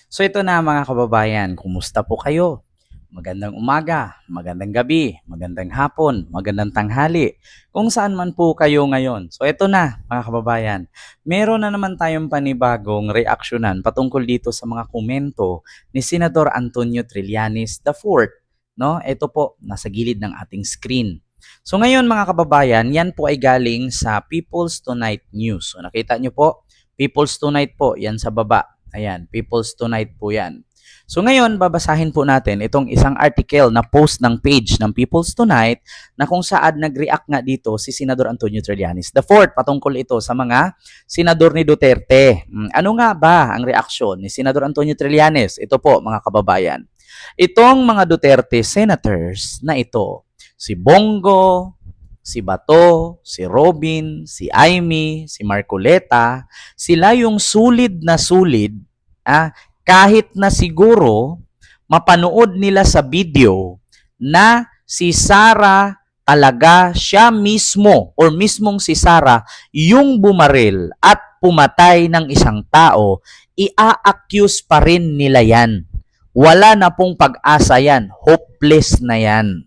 So ito na mga kababayan, kumusta po kayo? Magandang umaga, magandang gabi, magandang hapon, magandang tanghali, kung saan man po kayo ngayon. So ito na mga kababayan, meron na naman tayong panibagong reaksyonan patungkol dito sa mga komento ni Senador Antonio Trillanes IV. No? Ito po, nasa gilid ng ating screen. So ngayon mga kababayan, yan po ay galing sa People's Tonight News. So nakita nyo po, People's Tonight po, yan sa baba. Ayan, People's Tonight po yan. So ngayon, babasahin po natin itong isang article na post ng page ng People's Tonight na kung saan nag-react nga dito si Senador Antonio Trillanes IV patungkol ito sa mga senador ni Duterte. Ano nga ba ang reaksyon ni Senador Antonio Trillanes? Ito po mga kababayan. Itong mga Duterte senators na ito, si Bongo, si Bato, si Robin, si Aimee, si Marcoleta, sila yung sulid na sulid, kahit na siguro mapanood nila sa video na si Sara talaga siya mismo or mismong si Sara yung bumaril at pumatay ng isang tao, ia-accuse pa rin nila yan. Wala na pong pag-asa yan. Hopeless na yan.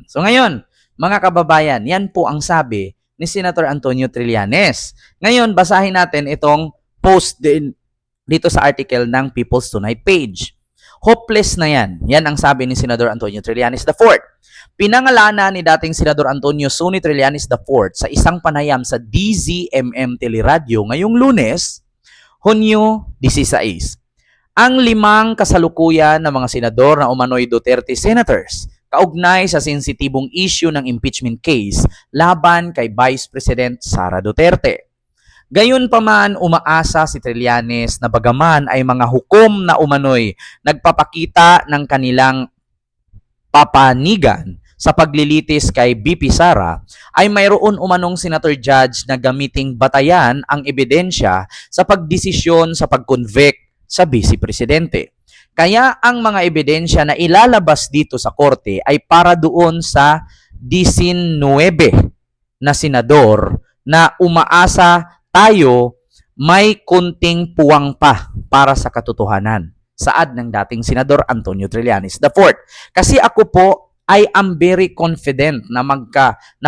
So ngayon, mga kababayan, yan po ang sabi ni Senator Antonio Trillanes. Ngayon, basahin natin itong post din dito sa article ng People's Tonight page. Hopeless na yan. Yan ang sabi ni Senador Antonio Trillanes IV. Pinangalanan ni dating Senador Antonio Sonny Trillanes IV sa isang panayam sa DZMM Teleradyo ngayong Lunes, Hunyo 16. Ang 5 kasalukuyan ng mga senador na umano'y Duterte senators kaugnay sa sensitibong issue ng impeachment case laban kay Vice President Sara Duterte. Gayunpaman, umaasa si Trillanes na bagaman ay mga hukom na umano'y nagpapakita ng kanilang papanigan sa paglilitis kay BP Sara, ay mayroon umanong senator judge na gamiting batayan ang ebidensya sa pagdesisyon sa pag-convict sa Vice Presidente. Kaya ang mga ebidensya na ilalabas dito sa korte ay para doon sa 19 na senador na umaasa tayo may kunting puwang pa para sa katotohanan. Saad ng dating Senador Antonio Trillanes IV. Kasi ako po I am very confident na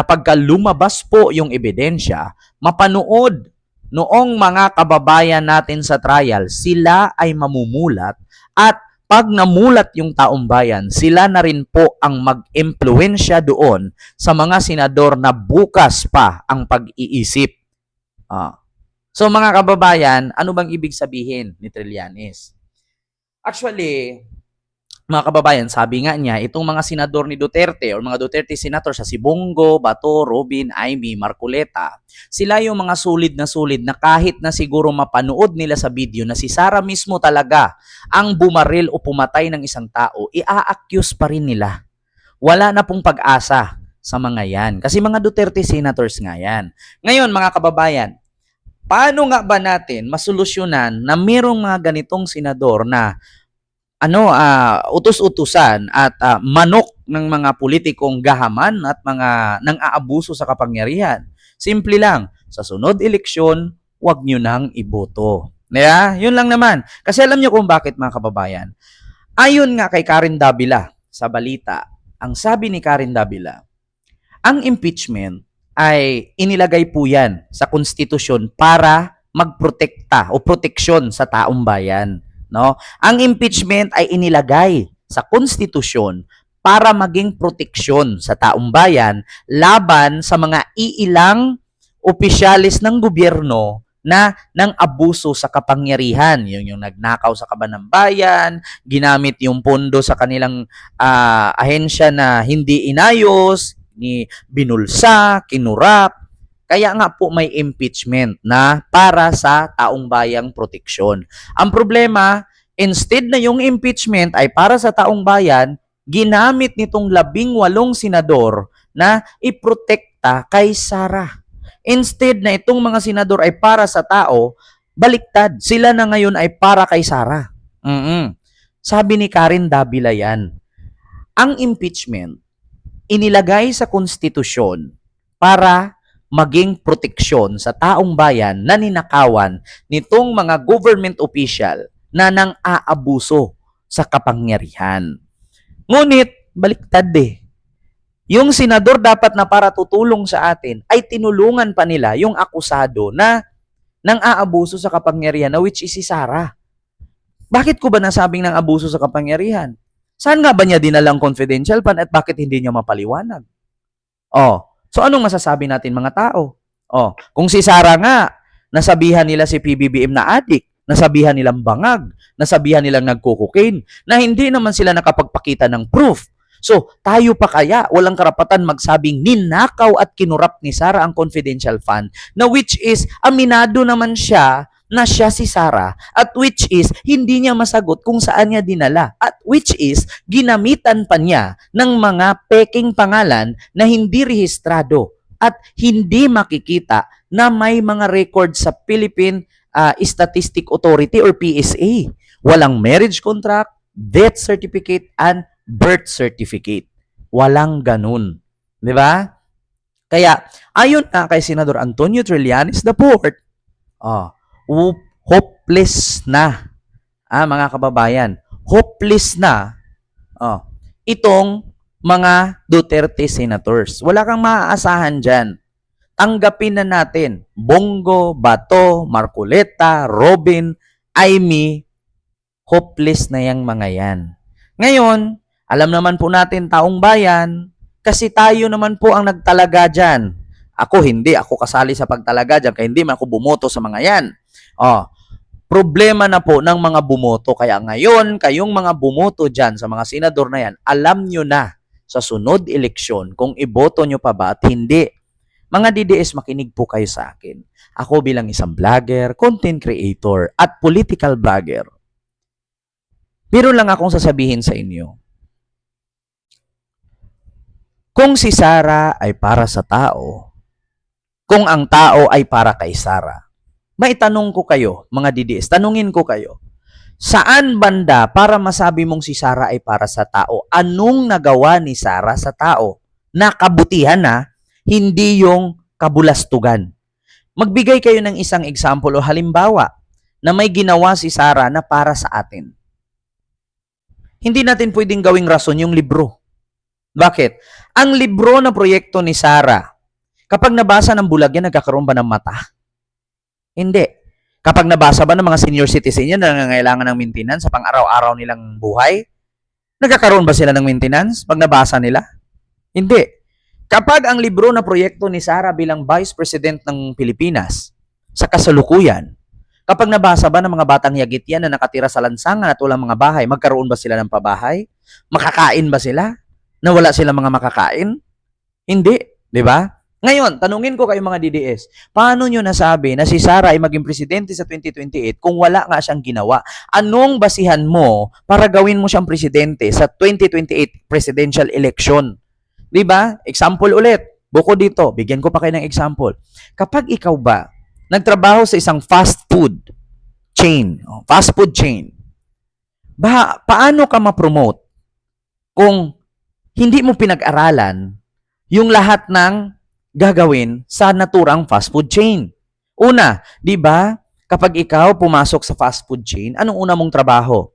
pagka lumabas po yung ebidensya, mapanood noong mga kababayan natin sa trial, sila ay mamumulat at pag namulat yung taong bayan, sila na rin po ang mag-impluensya doon sa mga senador na bukas pa ang pag-iisip. So mga kababayan, ano bang ibig sabihin ni Trillanes? Actually, mga kababayan, sabi nga niya, itong mga senador ni Duterte or mga Duterte senators sa si Bongo, Bato, Robin, Aimee, Marcoleta, sila yung mga sulid na kahit na siguro mapanood nila sa video na si Sara mismo talaga ang bumaril o pumatay ng isang tao, ia-accuse pa rin nila. Wala na pong pag-asa sa mga yan. Kasi mga Duterte senators nga yan. Ngayon, mga kababayan, paano nga ba natin masolusyonan na mayroong mga ganitong senador na utos-utusan at manok ng mga politikong gahaman at mga nang-aabuso sa kapangyarihan? Simple lang, sa sunod eleksyon, huwag nyo nang iboto. Yeah? Yun lang naman. Kasi alam nyo kung bakit mga kababayan. Ayon nga kay Karen Davila sa balita, ang sabi ni Karen Davila, ang impeachment ay inilagay po yan sa konstitusyon para magprotekta o proteksyon sa taong bayan. No? Ang impeachment ay inilagay sa konstitusyon para maging proteksyon sa taong bayan laban sa mga iilang opisyalis ng gobyerno na nang abuso sa kapangyarihan. Yung nagnakaw sa kaban ng bayan, ginamit yung pondo sa kanilang ahensya na hindi inayos, ni binulsa, kinurap. Kaya nga po may impeachment na para sa taong bayang proteksyon. Ang problema, instead na yung impeachment ay para sa taong bayan, ginamit nitong 18 senador na iprotekta kay Sara. Instead na itong mga senador ay para sa tao, baliktad. Sila na ngayon ay para kay Sara. Sabi ni Karen Davila yan, ang impeachment inilagay sa konstitusyon para maging proteksyon sa taong bayan na ninakawan nitong mga government official na nang-aabuso sa kapangyarihan. Ngunit, baliktad yung senador dapat na para tutulong sa atin ay tinulungan pa nila yung akusado na nang-aabuso sa kapangyarihan na which is si Sara. Bakit ko ba nasabing nang abuso sa kapangyarihan? Saan nga ba niya dinalang confidential fund at bakit hindi niya mapaliwanag? So anong masasabi natin mga tao? Kung si Sara nga, nasabihan nila si PBBM na adik, nasabihan nilang bangag, nasabihan nilang nagko-cocaine, na hindi naman sila nakapagpakita ng proof. So, tayo pa kaya walang karapatan magsabing ninakaw at kinurap ni Sara ang confidential fund na which is aminado naman siya na siya si Sara at which is hindi niya masagot kung saan niya dinala at which is ginamitan pa niya ng mga peking pangalan na hindi rehistrado at hindi makikita na may mga record sa Philippine Statistic Authority or PSA. Walang marriage contract, death certificate, and birth certificate. Walang ganun. Di ba? Kaya, ayon na kay Senador Antonio Trillanes IV, hopeless na, mga kababayan, hopeless na itong mga Duterte senators. Wala kang maaasahan dyan. Tanggapin na natin, Bongo, Bato, Marcoleta, Robin, Aimee, hopeless na yang mga yan. Ngayon, alam naman po natin taong bayan, kasi tayo naman po ang nagtalaga dyan. Ako hindi, ako kasali sa pagtalaga dyan, kaya hindi man ako bumoto sa mga yan. Problema na po ng mga bumoto. Kaya ngayon, kayong mga bumoto dyan sa mga senador na yan, alam nyo na sa sunod eleksyon kung iboto nyo pa ba at hindi. Mga DDS, makinig po kayo sa akin. Ako bilang isang vlogger, content creator, at political blogger. Pero lang akong sasabihin sa inyo. Kung si Sara ay para sa tao, kung ang tao ay para kay Sara, maitanong ko kayo, mga DDS, tanungin ko kayo, saan banda para masabi mong si Sara ay para sa tao? Anong nagawa ni Sara sa tao? Nakabutihan na, hindi yung kabulastugan. Magbigay kayo ng isang example o halimbawa na may ginawa si Sara na para sa atin. Hindi natin pwedeng gawing rason yung libro. Bakit? Ang libro na proyekto ni Sara, kapag nabasa ng bulag yan, nagkakaroon ba ng mata? Hindi. Kapag nabasa ba ng mga senior citizen yan na nangangailangan ng maintenance sa pang-araw-araw nilang buhay, nagkakaroon ba sila ng maintenance pag nabasa nila? Hindi. Kapag ang libro na proyekto ni Sara bilang Vice President ng Pilipinas sa kasalukuyan, kapag nabasa ba ng mga batang yagit yan na nakatira sa lansangan at walang mga bahay, magkaroon ba sila ng pabahay? Makakain ba sila? Na wala silang mga makakain? Hindi. Di ba? Ngayon, tanungin ko kayo mga DDS, paano nyo nasabi na si Sara ay maging presidente sa 2028 kung wala nga siyang ginawa? Anong basihan mo para gawin mo siyang presidente sa 2028 presidential election? Di ba? Example ulit. Buko dito, bigyan ko pa kayo ng example. Kapag ikaw ba nagtrabaho sa isang fast food chain, paano ka ma-promote kung hindi mo pinag-aralan yung lahat ng gagawin sa naturang fast food chain? Una, di ba, kapag ikaw pumasok sa fast food chain, anong una mong trabaho?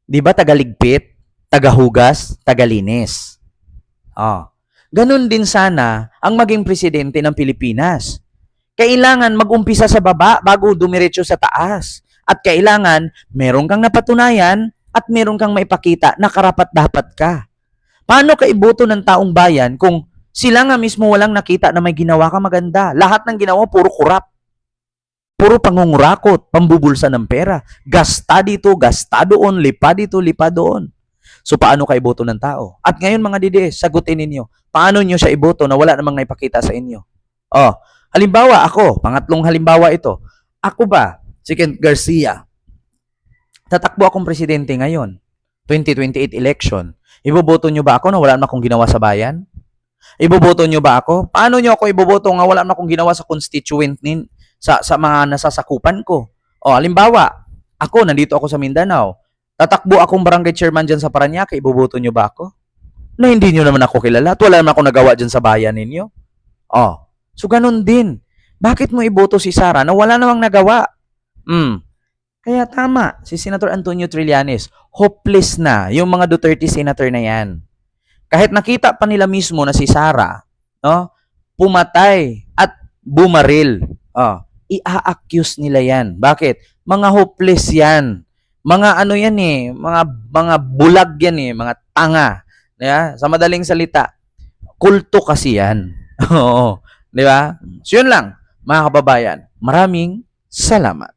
Di ba, tagaligpit, tagahugas, tagalinis. Ganun din sana ang maging presidente ng Pilipinas. Kailangan mag-umpisa sa baba bago dumiretso sa taas. At kailangan meron kang napatunayan at meron kang maipakita na karapat-dapat ka. Paano ka iboto ng taong bayan kung sila nga mismo walang nakita na may ginawa ka maganda? Lahat ng ginawa puro kurap. Puro pangungurakot, pambubulsa ng pera. Gasta dito, gasta doon, lipa dito, lipa doon. So paano ka iboto ng tao? At ngayon mga DDS, sagutin ninyo, paano nyo siya iboto na wala namang naipakita sa inyo? Halimbawa ako, pangatlong halimbawa ito. Ako ba, si Kent Garcia, tatakbo akong presidente ngayon, 2028 election. Iboboto nyo ba ako na wala naman akong ginawa sa bayan? Iboboto nyo ba ako? Paano nyo ako iboboto nga wala naman akong ginawa sa constituent sa mga nasasakupan ko? Halimbawa, ako, nandito ako sa Mindanao. Tatakbo akong barangay chairman dyan sa Parañaque. Iboboto nyo ba ako? Na hindi nyo naman ako kilala at wala naman akong nagawa dyan sa bayan ninyo. So ganun din. Bakit mo iboto si Sara na wala namang nagawa? Kaya tama, si Senator Antonio Trillanes, hopeless na yung mga Duterte senator na yan. Kahit nakita pa nila mismo na si Sara, no, pumatay at bumaril. Ia-accuse nila yan. Bakit? Mga hopeless yan. Mga ano yan eh, mga bulag yan eh, mga tanga. Yeah? Sa madaling salita, kulto kasi yan. Oo. Di ba? So yun lang, mga kababayan. Maraming salamat.